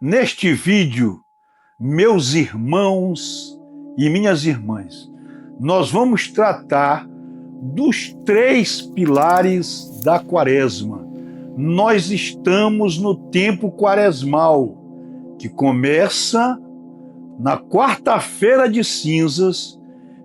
Neste vídeo, meus irmãos e minhas irmãs, nós vamos tratar dos 3 pilares da Quaresma. Nós estamos no tempo quaresmal, que começa na quarta-feira de cinzas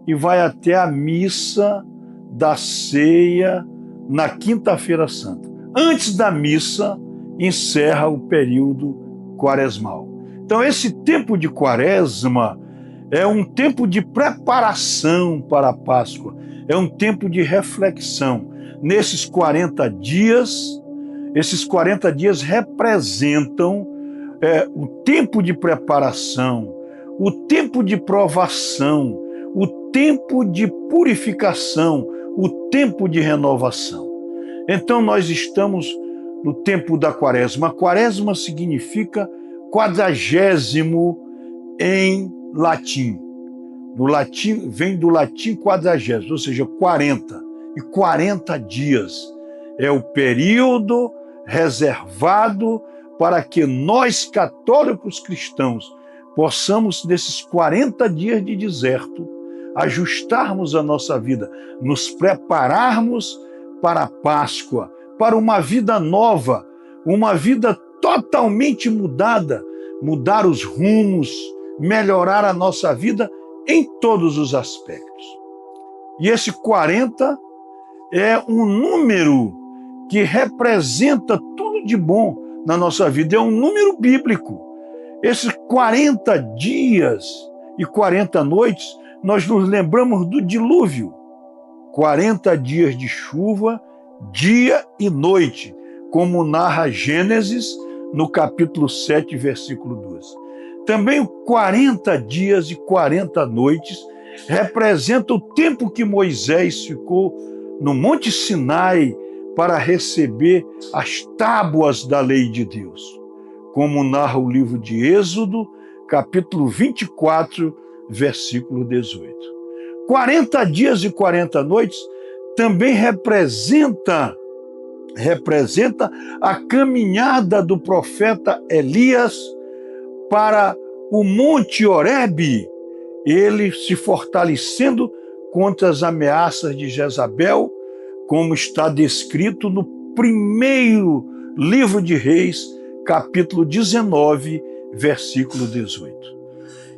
e vai até a missa da ceia na quinta-feira santa. Antes da missa, encerra o período quaresmal. Então, esse tempo de Quaresma é um tempo de preparação para a Páscoa, é um tempo de reflexão. Nesses 40 dias, esses 40 dias representam o tempo de preparação, o tempo de provação, o tempo de purificação, o tempo de renovação. Então, nós estamos no tempo da Quaresma. Quaresma significa 40º em latim. No latim, vem do latim 40, ou seja, 40. E 40 dias é o período reservado para que nós, católicos cristãos, possamos, nesses 40 dias de deserto, ajustarmos a nossa vida, nos prepararmos para a Páscoa, para uma vida nova, uma vida totalmente mudada, mudar os rumos, melhorar a nossa vida em todos os aspectos. E esse 40 é um número que representa tudo de bom na nossa vida, é um número bíblico. Esses 40 dias e 40 noites, nós nos lembramos do dilúvio. 40 dias de chuva, dia e noite, como narra Gênesis, no capítulo 7, versículo 12. Também 40 dias e 40 noites representa o tempo que Moisés ficou no Monte Sinai para receber as tábuas da lei de Deus, como narra o livro de Êxodo, capítulo 24, versículo 18. 40 dias e 40 noites também representa a caminhada do profeta Elias para o Monte Horebe, ele se fortalecendo contra as ameaças de Jezabel, como está descrito no primeiro livro de Reis, capítulo 19, versículo 18.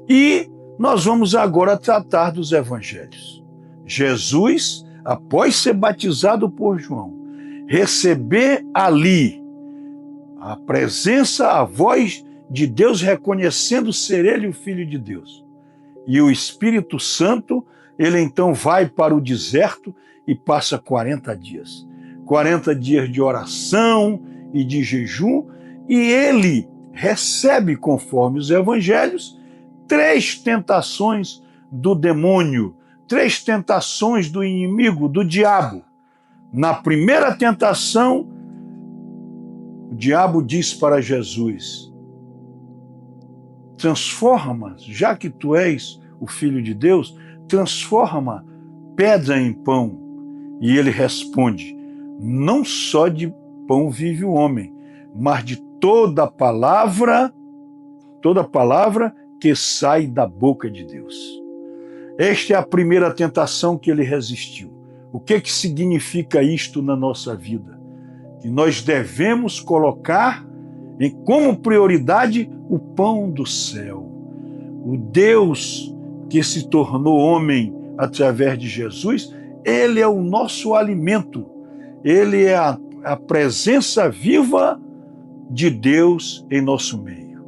E nós vamos agora tratar dos evangelhos. Jesus, após ser batizado por João, receber ali a presença, a voz de Deus, reconhecendo ser ele o Filho de Deus. E o Espírito Santo, ele então vai para o deserto e passa 40 dias. 40 dias de oração e de jejum, e ele recebe, conforme os evangelhos, 3 tentações do demônio, 3 tentações do inimigo, do diabo. Na primeira tentação, o diabo diz para Jesus: transforma, já que tu és o Filho de Deus, transforma pedra em pão. E ele responde: não só de pão vive o homem, mas de toda palavra que sai da boca de Deus. Esta é a primeira tentação que ele resistiu. O que significa isto na nossa vida? Que nós devemos colocar como prioridade o pão do céu. O Deus que se tornou homem através de Jesus, ele é o nosso alimento. Ele é a presença viva de Deus em nosso meio.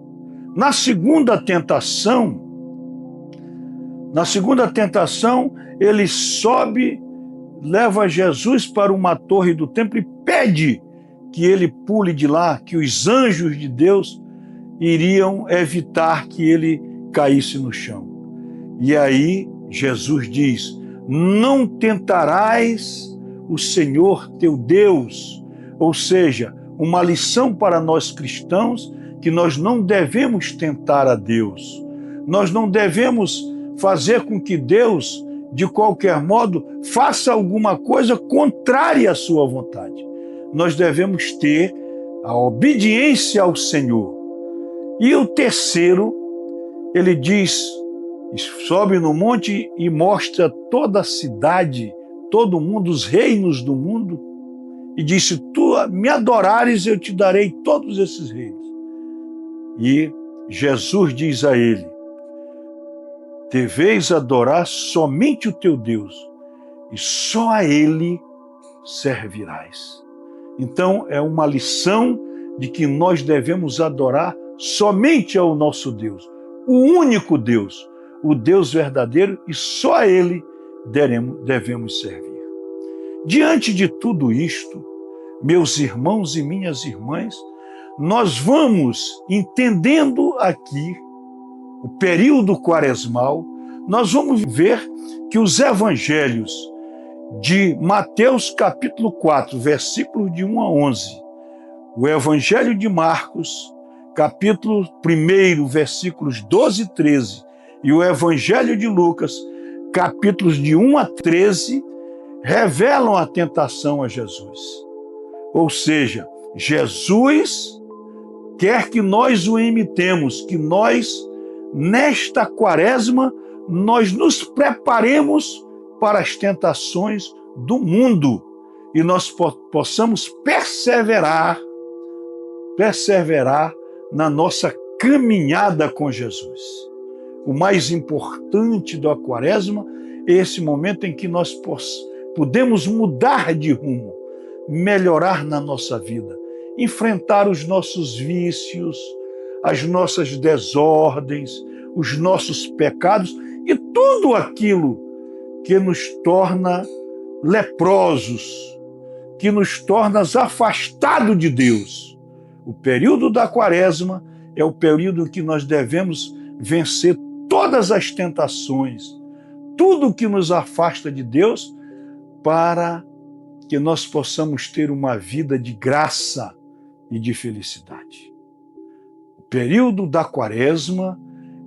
Na segunda tentação, ele sobe, leva Jesus para uma torre do templo e pede que ele pule de lá, que os anjos de Deus iriam evitar que ele caísse no chão. E aí Jesus diz: não tentarás o Senhor teu Deus. Ou seja, uma lição para nós cristãos, que nós não devemos tentar a Deus. Nós não devemos fazer com que Deus, de qualquer modo, faça alguma coisa contrária à sua vontade. Nós devemos ter a obediência ao Senhor. E o terceiro, ele diz, sobe no monte e mostra toda a cidade, todo o mundo, os reinos do mundo, e disse, tu me adorares, eu te darei todos esses reinos. E Jesus diz a ele, deveis adorar somente o teu Deus, e só a ele servirás. Então é uma lição de que nós devemos adorar somente ao nosso Deus, o único Deus, o Deus verdadeiro, e só a ele devemos servir. Diante de tudo isto, meus irmãos e minhas irmãs, nós vamos entendendo aqui o período quaresmal, nós vamos ver que os evangelhos de Mateus capítulo 4, versículos de 1 a 11, o evangelho de Marcos, capítulo 1, versículos 12 e 13, e o evangelho de Lucas, capítulos de 1 a 13, revelam a tentação a Jesus. Ou seja, Jesus quer que nós o imitemos, que nós, nesta quaresma, nós nos preparemos para as tentações do mundo e nós possamos perseverar na nossa caminhada com Jesus. O mais importante da quaresma é esse momento em que nós podemos mudar de rumo, melhorar na nossa vida, enfrentar os nossos vícios, as nossas desordens, os nossos pecados e tudo aquilo que nos torna leprosos, que nos torna afastados de Deus. O período da quaresma é o período que nós devemos vencer todas as tentações, tudo que nos afasta de Deus, para que nós possamos ter uma vida de graça e de felicidade. O período da quaresma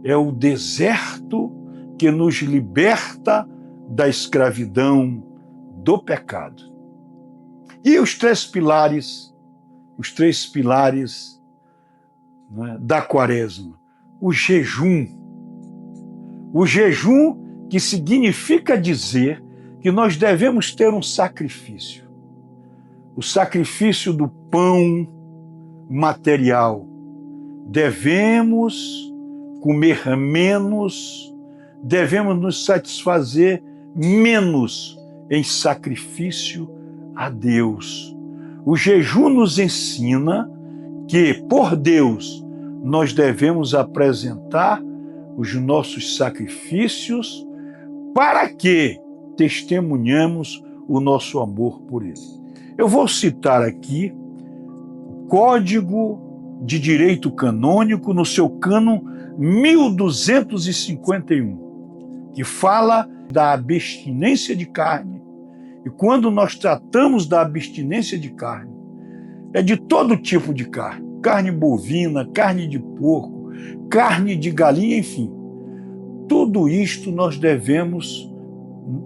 é o deserto que nos liberta da escravidão, do pecado. E os três pilares da quaresma. O jejum que significa dizer que nós devemos ter um sacrifício. O sacrifício do pão material. Devemos comer menos, devemos nos satisfazer menos em sacrifício a Deus. O jejum nos ensina que, por Deus, nós devemos apresentar os nossos sacrifícios para que testemunhamos o nosso amor por Ele. Eu vou citar aqui o Código de Direito Canônico, no seu cânon 1251, que fala da abstinência de carne. E quando nós tratamos da abstinência de carne, é de todo tipo de carne, carne bovina, carne de porco, carne de galinha, enfim. Tudo isto nós devemos,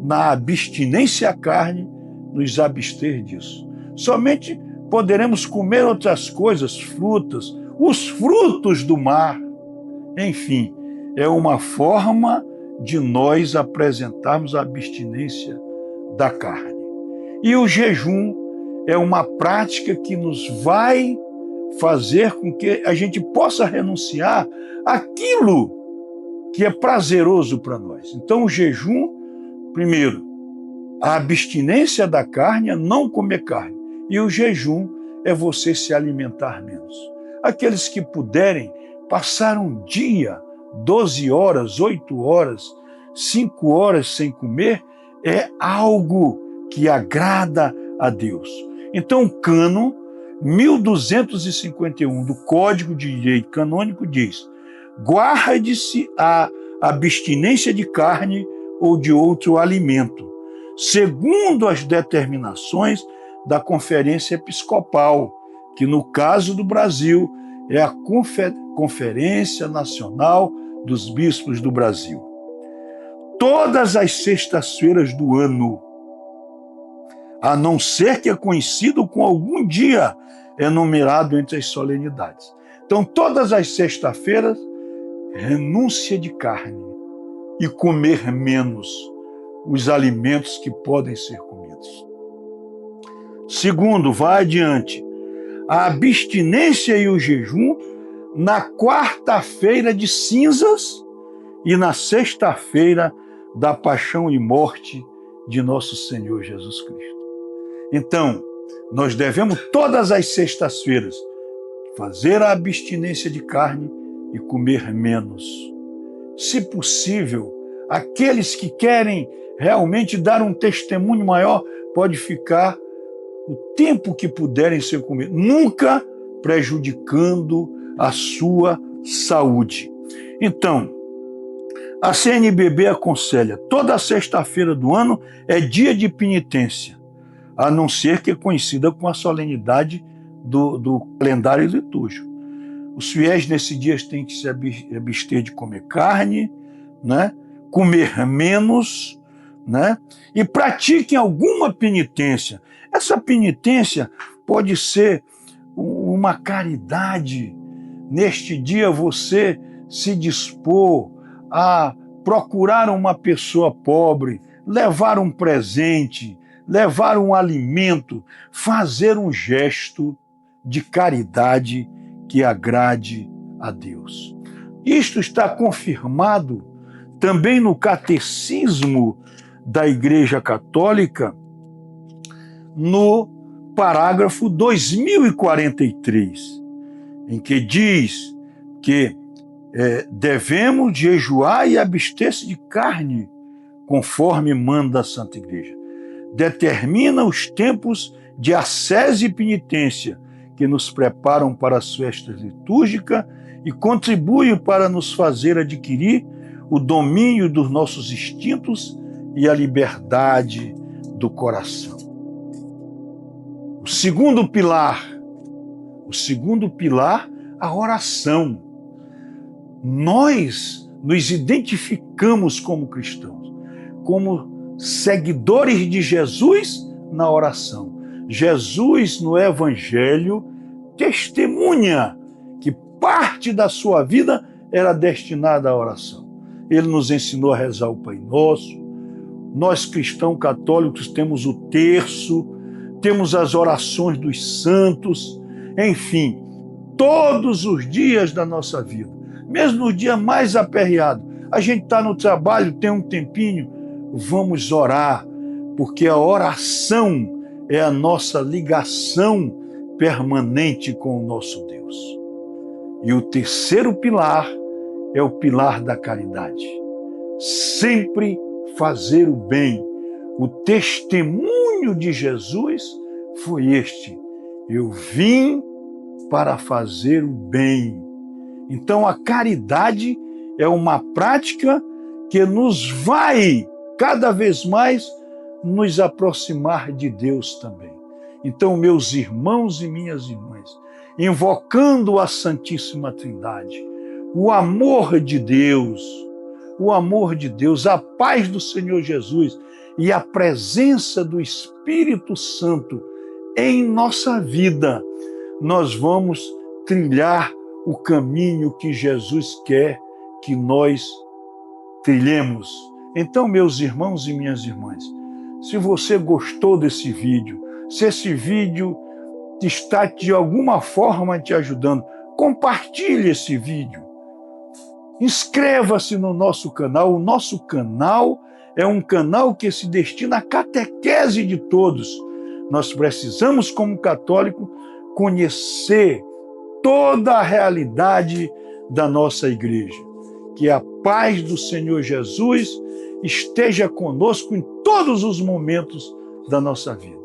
na abstinência à carne, nos abster disso. Somente poderemos comer outras coisas, frutas, os frutos do mar. Enfim, é uma forma de nós apresentarmos a abstinência da carne. E o jejum é uma prática que nos vai fazer com que a gente possa renunciar àquilo que é prazeroso para nós. Então, o jejum, primeiro, a abstinência da carne é não comer carne. E o jejum é você se alimentar menos. Aqueles que puderem passar um dia, 12 horas, 8 horas, 5 horas sem comer, é algo que agrada a Deus. Então, o cânon 1251 do Código de Direito Canônico diz: guarde-se a abstinência de carne ou de outro alimento, segundo as determinações da Conferência Episcopal, que no caso do Brasil é a Conferência Nacional dos Bispos do Brasil. Todas as sextas-feiras do ano, a não ser que é conhecido com algum dia enumerado entre as solenidades. Então, todas as sextas-feiras, renúncia de carne e comer menos os alimentos que podem ser comidos. Segundo, vai adiante, a abstinência e o jejum na quarta-feira de cinzas e na sexta-feira da paixão e morte de nosso Senhor Jesus Cristo. Então, nós devemos todas as sextas-feiras fazer a abstinência de carne e comer menos. Se possível, aqueles que querem realmente dar um testemunho maior, pode ficar o tempo que puderem ser comidos, nunca prejudicando a sua saúde. Então, a CNBB aconselha, toda sexta-feira do ano é dia de penitência, a não ser que é conhecida com a solenidade do calendário litúrgico. Os fiéis nesse dia têm que se abster de comer carne, né? Comer menos, né? E pratiquem alguma penitência. Essa penitência pode ser uma caridade. Neste dia você se dispor a procurar uma pessoa pobre, levar um presente, levar um alimento, fazer um gesto de caridade que agrade a Deus. Isto está confirmado também no Catecismo da Igreja Católica, no parágrafo 2043, em que diz que devemos jejuar e abster-se de carne, conforme manda a Santa Igreja. Determina os tempos de ascese e penitência que nos preparam para as festas litúrgicas e contribuem para nos fazer adquirir o domínio dos nossos instintos e a liberdade do coração. O segundo pilar, a oração. Nós nos identificamos como cristãos, como seguidores de Jesus na oração. Jesus, no Evangelho, testemunha que parte da sua vida era destinada à oração. Ele nos ensinou a rezar o Pai Nosso. Nós, cristãos católicos, temos o terço, temos as orações dos santos, enfim, todos os dias da nossa vida. Mesmo no dia mais aperreado, a gente está no trabalho, tem um tempinho, vamos orar, porque a oração é a nossa ligação permanente com o nosso Deus. E o terceiro pilar é o pilar da caridade. Sempre fazer o bem. O testemunho de Jesus foi este: eu vim para fazer o bem. Então a caridade é uma prática que nos vai cada vez mais nos aproximar de Deus também. Então, meus irmãos e minhas irmãs, invocando a Santíssima Trindade, o amor de Deus, a paz do Senhor Jesus e a presença do Espírito Santo em nossa vida, nós vamos trilhar o caminho que Jesus quer que nós trilhemos. Então, meus irmãos e minhas irmãs, se você gostou desse vídeo, se esse vídeo está de alguma forma te ajudando, compartilhe esse vídeo. Inscreva-se no nosso canal. O nosso canal é um canal que se destina à catequese de todos. Nós precisamos, como católico, conhecer toda a realidade da nossa igreja. Que a paz do Senhor Jesus esteja conosco em todos os momentos da nossa vida.